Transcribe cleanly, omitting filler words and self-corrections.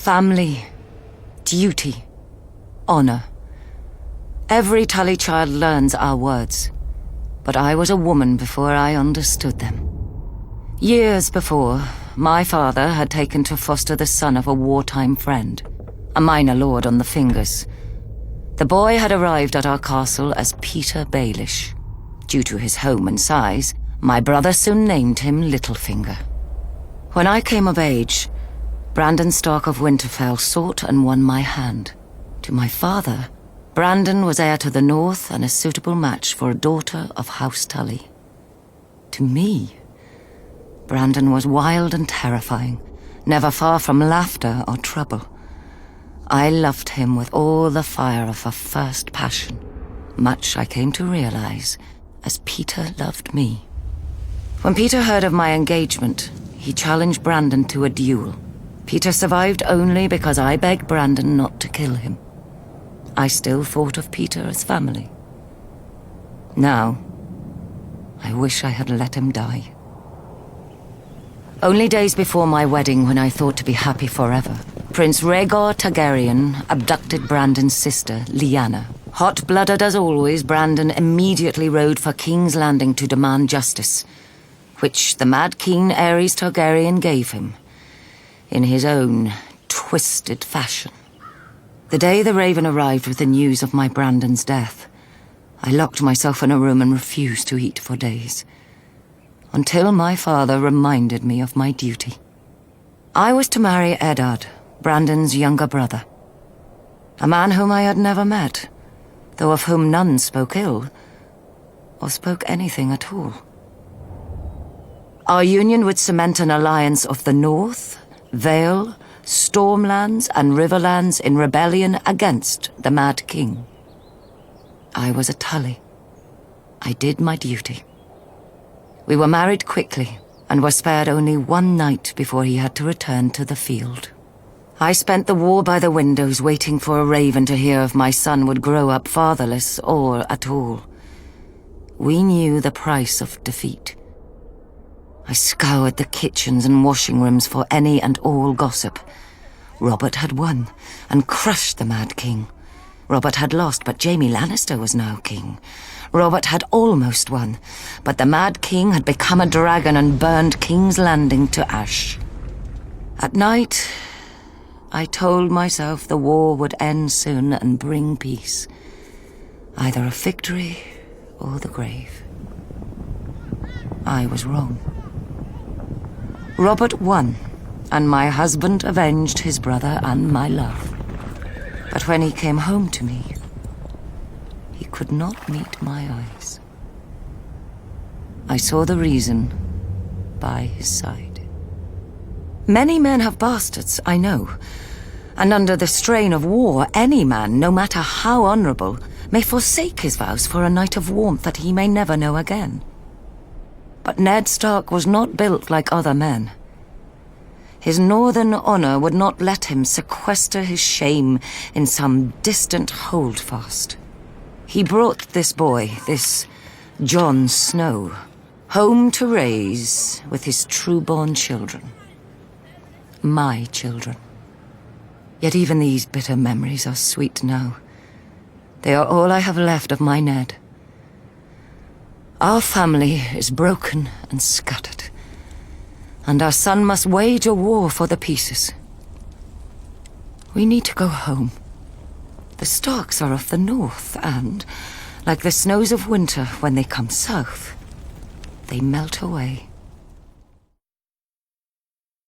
Family, duty, honor. Every Tully child learns our words, but I was a woman before I understood them. Years before, my father had taken to foster the son of a wartime friend, a minor lord on the Fingers. The boy had arrived at our castle as Peter Baelish. Due to his home and size, my brother soon named him Littlefinger. When I came of age, Brandon Stark of Winterfell sought and won my hand. To my father, Brandon was heir to the north and a suitable match for a daughter of House Tully. To me, Brandon was wild and terrifying, never far from laughter or trouble. I loved him with all the fire of a first passion, much I came to realize as Peter loved me. When Peter heard of my engagement, he challenged Brandon to a duel. Peter survived only because I begged Brandon not to kill him. I still thought of Peter as family. Now, I wish I had let him die. Only days before my wedding, when I thought to be happy forever, Prince Rhaegar Targaryen abducted Brandon's sister, Lyanna. Hot-blooded as always, Brandon immediately rode for King's Landing to demand justice, which the Mad King Aerys Targaryen gave him, in his own twisted fashion. The day the Raven arrived with the news of my Brandon's death, I locked myself in a room and refused to eat for days, until my father reminded me of my duty. I was to marry Eddard, Brandon's younger brother, a man whom I had never met, though of whom none spoke ill, or spoke anything at all. Our union would cement an alliance of the North, Vale, Stormlands, and Riverlands in rebellion against the Mad King. I was a Tully. I did my duty. We were married quickly, and were spared only one night before he had to return to the field. I spent the war by the windows waiting for a raven to hear if my son would grow up fatherless or at all. We knew the price of defeat. I scoured the kitchens and washing rooms for any and all gossip. Robert had won and crushed the Mad King. Robert had lost, but Jaime Lannister was now king. Robert had almost won, but the Mad King had become a dragon and burned King's Landing to ash. At night, I told myself the war would end soon and bring peace. Either a victory or the grave. I was wrong. Robert won, and my husband avenged his brother and my love. But when he came home to me, he could not meet my eyes. I saw the reason by his side. Many men have bastards, I know, and under the strain of war, any man, no matter how honorable, may forsake his vows for a night of warmth that he may never know again. But Ned Stark was not built like other men. His northern honor would not let him sequester his shame in some distant holdfast. He brought this boy, this Jon Snow, home to raise with his true-born children. My children. Yet even these bitter memories are sweet now. They are all I have left of my Ned. Our family is broken and scattered, and our son must wage a war for the pieces. We need to go home. The Starks are of the north, and, like the snows of winter when they come south, they melt away.